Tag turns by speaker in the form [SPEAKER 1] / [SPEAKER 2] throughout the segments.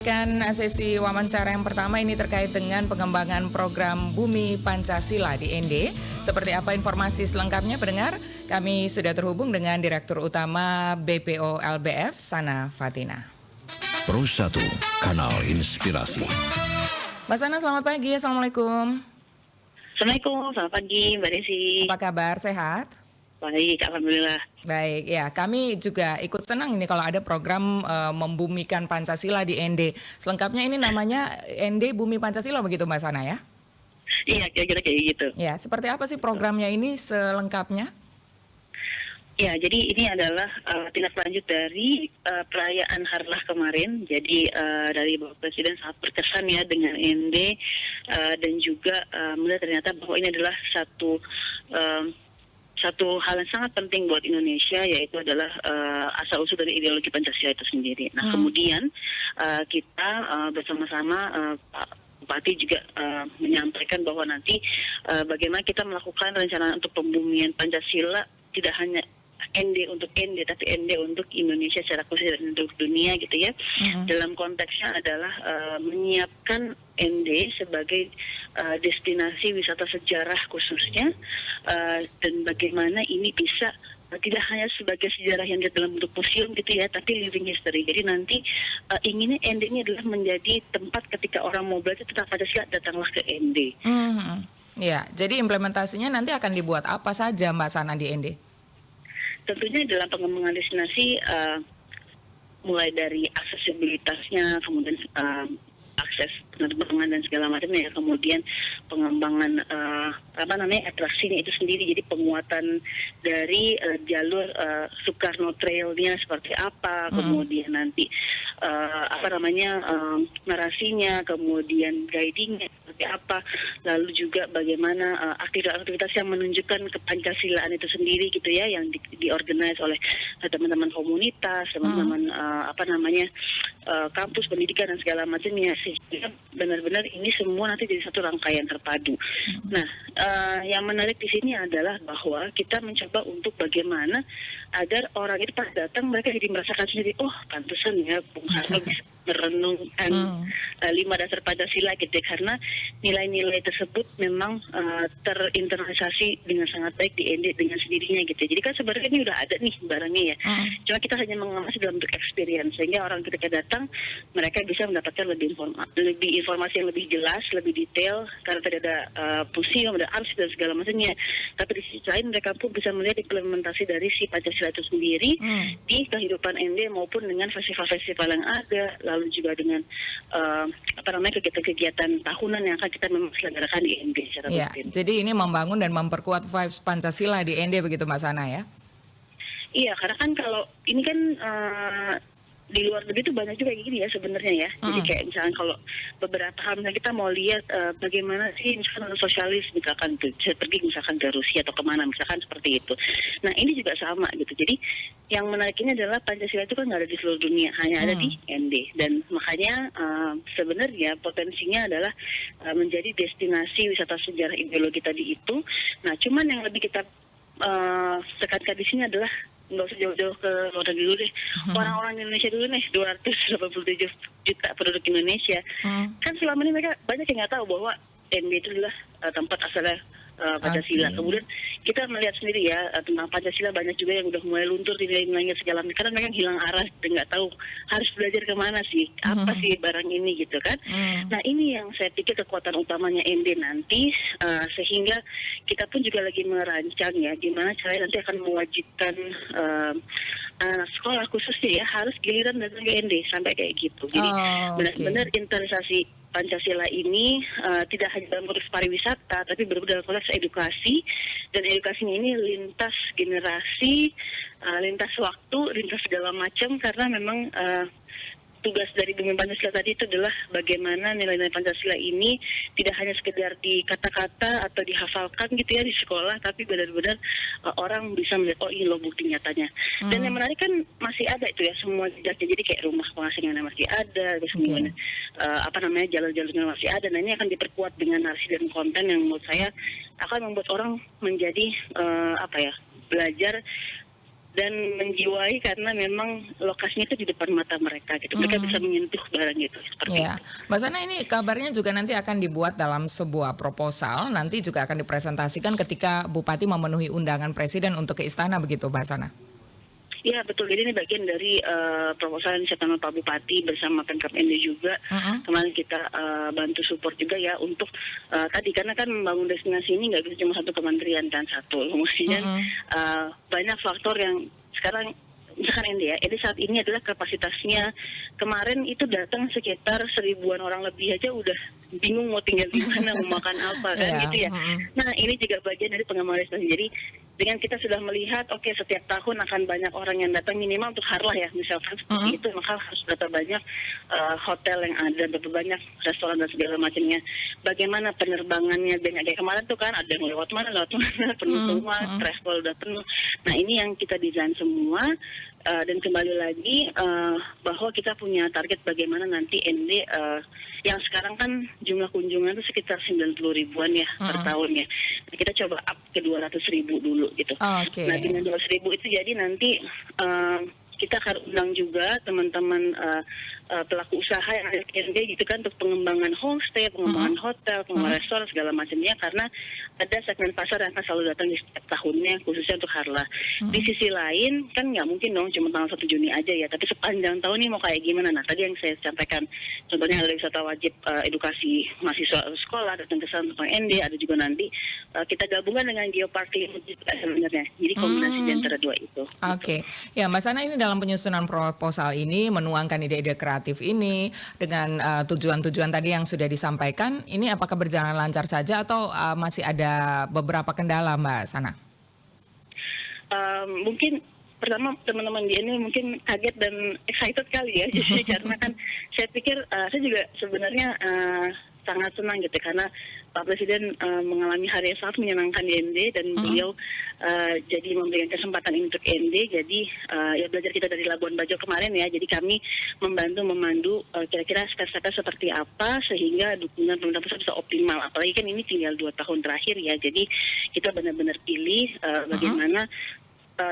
[SPEAKER 1] Sesi wawancara yang pertama ini terkait dengan pengembangan program Bumi Pancasila di ND. Seperti apa informasi selengkapnya pendengar? Kami sudah terhubung dengan Direktur Utama BPO LBF, Sana Fatina.
[SPEAKER 2] Pro 1, Kanal Inspirasi.
[SPEAKER 1] Mbak Sana, selamat pagi. Assalamualaikum.
[SPEAKER 3] Assalamualaikum, selamat pagi Mbak Desi.
[SPEAKER 1] Apa kabar? Sehat?
[SPEAKER 3] Baik, Alhamdulillah.
[SPEAKER 1] Baik, ya kami juga ikut senang ini kalau ada program membumikan Pancasila di ND. Selengkapnya ini namanya ND Bumi Pancasila begitu Mbak Sana ya?
[SPEAKER 3] Iya, kira-kira kayak gitu.
[SPEAKER 1] Ya, seperti apa sih programnya ini selengkapnya?
[SPEAKER 3] Ya, jadi ini adalah tindak lanjut dari perayaan Harlah kemarin. Jadi dari Bapak Presiden sangat berkesan ya dengan ND dan juga melihat ternyata bahwa ini adalah satu hal yang sangat penting buat Indonesia, yaitu adalah asal-usul dari ideologi Pancasila itu sendiri. Nah, kemudian kita bersama-sama Pak Bupati juga menyampaikan bahwa nanti bagaimana kita melakukan rencana untuk pembumian Pancasila tidak hanya ND untuk ND, tapi ND untuk Indonesia secara khusus dan untuk dunia gitu ya. Dalam konteksnya adalah menyiapkan ND sebagai destinasi wisata sejarah khususnya, dan bagaimana ini bisa tidak hanya sebagai sejarah yang dalam bentuk museum gitu ya, tapi living history. Jadi nanti inginnya ND ini adalah menjadi tempat ketika orang mau belajar tentang Pancasila, datanglah ke ND.
[SPEAKER 1] Ya, jadi implementasinya nanti akan dibuat apa saja Mbak Sana di ND?
[SPEAKER 3] Tentunya dalam pengembangan destinasi mulai dari aksesibilitasnya, kemudian akses penerbangan dan segala macamnya ya, kemudian pengembangan atraksinya itu sendiri, jadi penguatan dari jalur Soekarno Trail-nya seperti apa, kemudian nanti narasinya, kemudian guidingnya seperti apa, lalu juga bagaimana aktivitas-aktivitas yang menunjukkan kepancasilaan itu sendiri gitu ya, yang diorganize oleh teman-teman komunitas, teman-teman kampus pendidikan dan segala macamnya, sehingga benar-benar ini semua nanti jadi satu rangkaian terpadu. Nah, yang menarik di sini adalah bahwa kita mencoba untuk bagaimana agar orang itu pas datang mereka jadi merasakan sendiri, oh pantesan ya Bung Karno bisa merenungkan 5 dasar Pancasila gitu ya, karena nilai-nilai tersebut memang terinternalisasi dengan sangat baik di ND dengan sendirinya gitu. Jadi kan sebenarnya ini udah ada nih barangnya ya, cuma kita hanya mengemas dalam bentuk experience, sehingga orang ketika datang mereka bisa mendapatkan lebih informasi yang lebih jelas, lebih detail, karena tidak ada museum, ada arsip dan segala macamnya. Tapi di sisi lain mereka pun bisa melihat implementasi dari si Pancasila itu sendiri di kehidupan ND maupun dengan festival-festival yang ada, lalu juga dengan kegiatan-kegiatan tahunan yang akan kita memang selenggarakan di ND secara rutin.
[SPEAKER 1] Jadi ini membangun dan memperkuat vibes Pancasila di ND begitu Mbak Sana ya?
[SPEAKER 3] Iya, karena kan kalau ini kan di luar negeri itu banyak juga kayak gini ya sebenarnya ya. Jadi kayak misalkan kalau beberapa hal misalnya kita mau lihat bagaimana sih misalkan sosialis misalkan bisa pergi misalkan ke Rusia atau kemana misalkan seperti itu. Nah ini juga sama gitu. Jadi yang menariknya adalah Pancasila itu kan nggak ada di seluruh dunia, hanya ada di ND, dan makanya sebenarnya potensinya adalah menjadi destinasi wisata sejarah ideologi tadi itu. Nah cuman yang lebih kita tekankan di sini adalah nggak usah jauh-jauh ke luar negeri dulu deh. Orang-orang di Indonesia dulu nih, 287 juta penduduk Indonesia. Kan selama ini mereka banyak yang nggak tahu bahwa ND itu adalah tempat asalnya Pancasila. Kemudian kita melihat sendiri ya tentang Pancasila, banyak juga yang udah mulai luntur nilai-nilainya segala macam, karena mereka hilang arah dan nggak tahu harus belajar kemana sih, apa sih barang ini gitu kan. Nah ini yang saya pikir kekuatan utamanya ND nanti, sehingga kita pun juga lagi merancang ya gimana caranya nanti akan mewajibkan anak sekolah khususnya ya harus giliran datang ke ND sampai kayak gitu. Jadi benar-benar internalisasi Pancasila ini tidak hanya dalam konteks pariwisata, tapi benar-benar dalam konteks edukasi, dan edukasinya ini lintas generasi, lintas waktu, lintas segala macam, karena memang tugas dari Bumi Pancasila tadi itu adalah bagaimana nilai-nilai Pancasila ini tidak hanya sekedar di kata-kata atau dihafalkan gitu ya di sekolah, tapi benar-benar orang bisa melihat, oh ini loh bukti nyatanya. Dan yang menarik kan masih ada itu ya semua jejaknya, jadi kayak rumah pengasingannya masih ada, terus kemudian jalur-jalurnya masih ada. Nah ini akan diperkuat dengan narasi dan konten yang menurut saya akan membuat orang menjadi belajar dan menjiwai karena memang lokasinya itu di depan mata mereka gitu. Mereka bisa menyentuh barang itu seperti itu.
[SPEAKER 1] Mbak Sana, ini kabarnya juga nanti akan dibuat dalam sebuah proposal, nanti juga akan dipresentasikan ketika Bupati memenuhi undangan Presiden untuk ke istana, begitu Mbak Sana?
[SPEAKER 3] Iya betul, jadi ini bagian dari proposal yang disampaikan Pak Bupati bersama Pemkab ND juga. Kemarin kita bantu support juga ya untuk tadi, karena kan membangun destinasi ini nggak bisa cuma satu kementerian dan satu. Kemudian banyak faktor yang sekarang, misalkan ND ya, ND saat ini adalah kapasitasnya, kemarin itu datang sekitar 1000-an orang lebih aja udah bingung mau tinggal di mana, mau makan apa kan gitu ya. Nah ini juga bagian dari pengembangan destinasi. Jadi dengan kita sudah melihat, oke, setiap tahun akan banyak orang yang datang minimal untuk Harlah ya, misalkan seperti itu, maka harus berapa banyak hotel yang ada, berapa banyak restoran dan segala macamnya. Bagaimana penerbangannya, dan kayak kemarin tuh kan ada yang lewat mana, penuh semua, travel udah penuh. Nah ini yang kita desain semua. Dan kembali lagi bahwa kita punya target bagaimana nanti ND yang sekarang kan jumlah kunjungan itu sekitar 90 ribuan ya per tahun ya. Nah, kita coba up ke 200.000 dulu gitu. Nah dengan 200.000 itu jadi nanti kita akan undang juga teman-teman pelaku usaha yang ada di ND gitu kan, untuk pengembangan homestay, pengembangan hotel, pengembangan restoran segala macamnya, karena ada segmen pasar yang akan selalu datang di setiap tahunnya khususnya untuk Harlah. Di sisi lain kan nggak mungkin dong cuma tanggal 1 Juni aja ya, tapi sepanjang tahun ini mau kayak gimana. Nah tadi yang saya sampaikan, contohnya ada wisata wajib edukasi mahasiswa sekolah datang ke sana tentang ND, ada juga nanti kita gabungkan dengan geoparty sebenarnya, jadi kombinasi di antara dua itu.
[SPEAKER 1] Ya Mbak Sana, ini dalam penyusunan proposal ini menuangkan ide-ide kreatif ini dengan tujuan-tujuan tadi yang sudah disampaikan, ini apakah berjalan lancar saja atau masih ada beberapa kendala Mbak Sana?
[SPEAKER 3] Mungkin pertama teman-teman di ini mungkin kaget dan excited kali ya, jadi karena kan saya pikir saya juga sebenarnya sangat senang gitu, karena Pak Presiden mengalami hari yang sangat menyenangkan di ND, dan beliau jadi memberikan kesempatan ini untuk ND. Jadi ya belajar kita dari Labuan Bajo kemarin ya, jadi kami membantu memandu kira-kira step-stepnya seperti apa sehingga dukungan pemerintah pusat bisa optimal. Apalagi kan ini tinggal 2 tahun terakhir ya, jadi kita benar-benar pilih bagaimana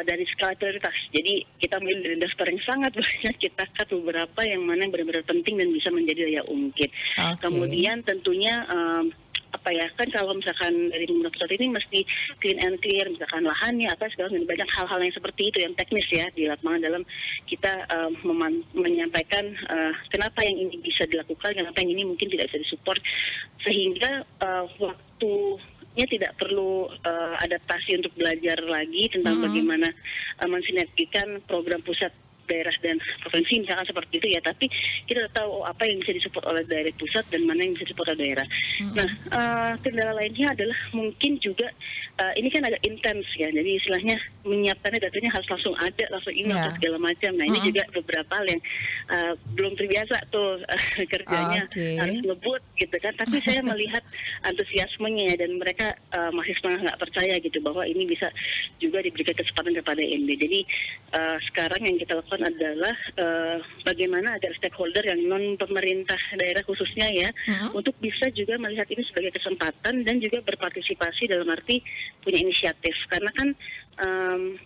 [SPEAKER 3] dari skala prioritas. Jadi kita milih dari daftar yang sangat banyak, kita cut beberapa yang mana yang benar-benar penting dan bisa menjadi daya ungkit. Kemudian tentunya apa ya, kan kalau misalkan dari pemerintah pusat ini mesti clean and clear, misalkan lahannya apa segala, banyak hal-hal yang seperti itu yang teknis ya di lapangan dalam kita menyampaikan kenapa yang ini bisa dilakukan, kenapa yang ini mungkin tidak bisa disupport, sehingga waktunya tidak perlu adaptasi untuk belajar lagi tentang bagaimana mensinergikan program pusat, daerah dan provinsi misalkan seperti itu ya, tapi kita tahu apa yang bisa disupport oleh daerah pusat dan mana yang bisa disupport oleh daerah. Nah, kendala lainnya adalah mungkin juga ini kan agak intens ya, jadi istilahnya menyiapkannya datanya harus langsung ada, langsung ini atau segala macam. Nah ini juga beberapa hal yang belum terbiasa tuh kerjanya, harus ngebut gitu kan, tapi saya melihat antusiasmenya dan mereka masih setengah nggak percaya gitu bahwa ini bisa juga diberikan kesempatan kepada ND. Jadi sekarang yang kita lakukan adalah bagaimana agar stakeholder yang non pemerintah daerah khususnya ya untuk bisa juga melihat ini sebagai kesempatan dan juga berpartisipasi dalam arti punya inisiatif, karena kan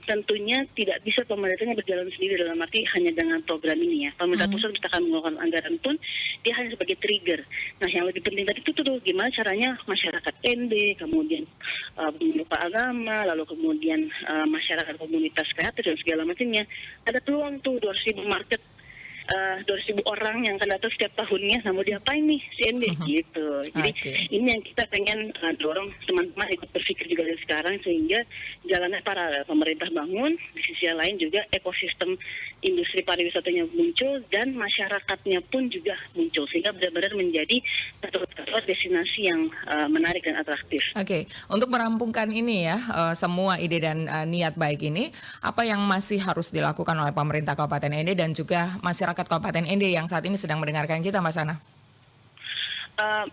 [SPEAKER 3] tentunya tidak bisa pemerintahnya berjalan sendiri dalam arti hanya dengan program ini ya. Pemerintah pusat akan mengeluarkan anggaran pun dia hanya sebagai trigger. Nah yang lebih penting tadi itu tuh gimana caranya masyarakat ND, kemudian pemerintah agama, lalu kemudian masyarakat komunitas kreatif dan segala macamnya ada peluang tuh 200.000 market, 200.000 orang yang akan datang setiap tahunnya. Nah mau diapain nih si ND gitu. Jadi ini yang kita pengen dorong teman-teman ikut berpikir juga dari sekarang, sehingga jalannya para pemerintah bangun, di sisi lain juga ekosistem industri pariwisatanya muncul dan masyarakatnya pun juga muncul, sehingga benar-benar menjadi satu destinasi yang menarik dan atraktif.
[SPEAKER 1] Untuk merampungkan ini ya, semua ide dan niat baik ini, apa yang masih harus dilakukan oleh pemerintah Kabupaten ND dan juga masyarakat Kabupaten ND yang saat ini sedang mendengarkan kita, Mbak Sana?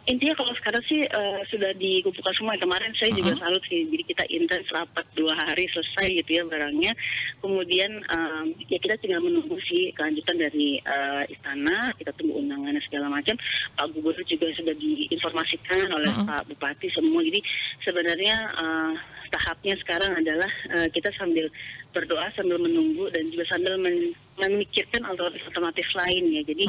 [SPEAKER 3] Intinya kalau sekarang sih sudah dikumpulkan semua. Kemarin saya juga salut sih, jadi kita intens rapat 2 hari selesai gitu ya barangnya. Kemudian ya kita tinggal menunggu sih kelanjutan dari istana, kita tunggu undangannya segala macam. Pak Gubernur juga sudah diinformasikan oleh Pak Bupati semua. Jadi sebenarnya tahapnya sekarang adalah kita sambil berdoa, sambil menunggu, dan juga sambil memikirkan alternatif lain ya. Jadi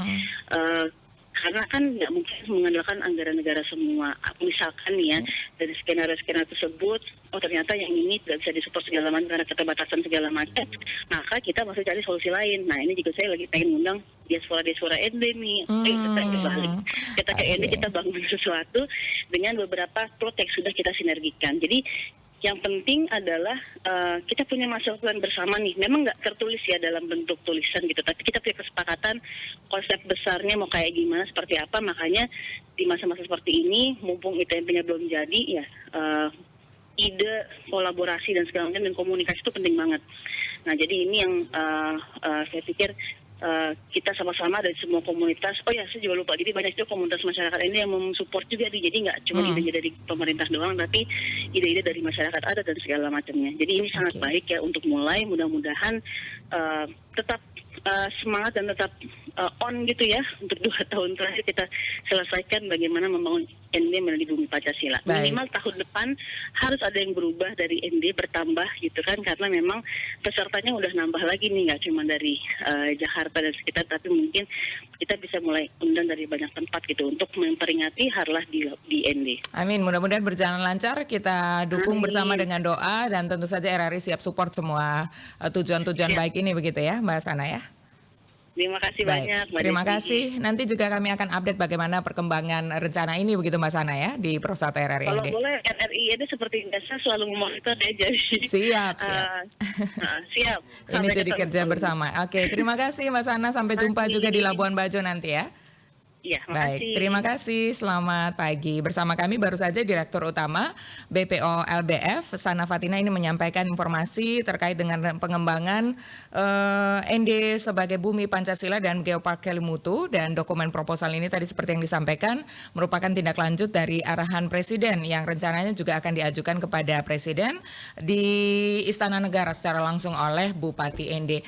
[SPEAKER 3] karena kan nggak mungkin mengandalkan anggaran negara semua. Misalkan ya dari skenario-skenario tersebut, oh ternyata yang ini tidak bisa disupport segala macam karena keterbatasan segala macam, maka kita masih cari solusi lain. Nah ini juga saya lagi pengen undang diaspora ND nih. Kita kembali, kita ke ND, kita bangun sesuatu dengan beberapa proyek sudah kita sinergikan. Jadi yang penting adalah kita punya master plan bersama nih. Memang nggak tertulis ya dalam bentuk tulisan gitu, tapi kita punya kesepakatan konsep besarnya mau kayak gimana, seperti apa. Makanya di masa-masa seperti ini, mumpung ITMP-nya belum jadi ya, ide kolaborasi dan segala macam dan komunikasi itu penting banget. Nah jadi ini yang saya pikir kita sama-sama dari semua komunitas. Oh ya, saya juga lupa. Jadi banyak juga komunitas masyarakat ini yang mensupport juga. Jadi nggak cuma ide dari pemerintah doang, tapi ide-ide dari masyarakat ada dan segala macamnya. Jadi ini sangat baik ya untuk mulai. Mudah-mudahan tetap semangat dan tetap on gitu ya untuk 2 tahun terakhir kita selesaikan bagaimana membangun ND melalui Bumi Pancasila. Minimal tahun depan harus ada yang berubah dari ND, bertambah gitu kan, karena memang pesertanya udah nambah lagi nih, nggak cuma dari Jakarta dan sekitar, tapi mungkin kita bisa mulai undang dari banyak tempat gitu untuk memperingati Harlah di ND.
[SPEAKER 1] Amin, mudah-mudahan berjalan lancar. Kita dukung bersama dengan doa, dan tentu saja RRI siap support semua tujuan-tujuan baik ini begitu ya Mbak Sana ya.
[SPEAKER 3] Terima kasih banyak.
[SPEAKER 1] Terima kasih. Nanti juga kami akan update bagaimana perkembangan rencana ini begitu Mbak Sana ya di Pro1 RRI.
[SPEAKER 3] Kalau boleh RRI itu seperti biasa selalu memonitor ya, jadi.
[SPEAKER 1] Siap.
[SPEAKER 3] Siap.
[SPEAKER 1] Ini jadi kerja bersama. Oke, terima kasih Mbak Sana. Sampai jumpa juga di Labuan Bajo nanti ya.
[SPEAKER 3] Ya,
[SPEAKER 1] baik, terima kasih. Selamat pagi. Bersama kami baru saja Direktur Utama BPO LBF Sana Fatina ini menyampaikan informasi terkait dengan pengembangan ND sebagai Bumi Pancasila dan Geopark Kelimutu, dan dokumen proposal ini tadi seperti yang disampaikan merupakan tindak lanjut dari arahan Presiden yang rencananya juga akan diajukan kepada Presiden di Istana Negara secara langsung oleh Bupati ND.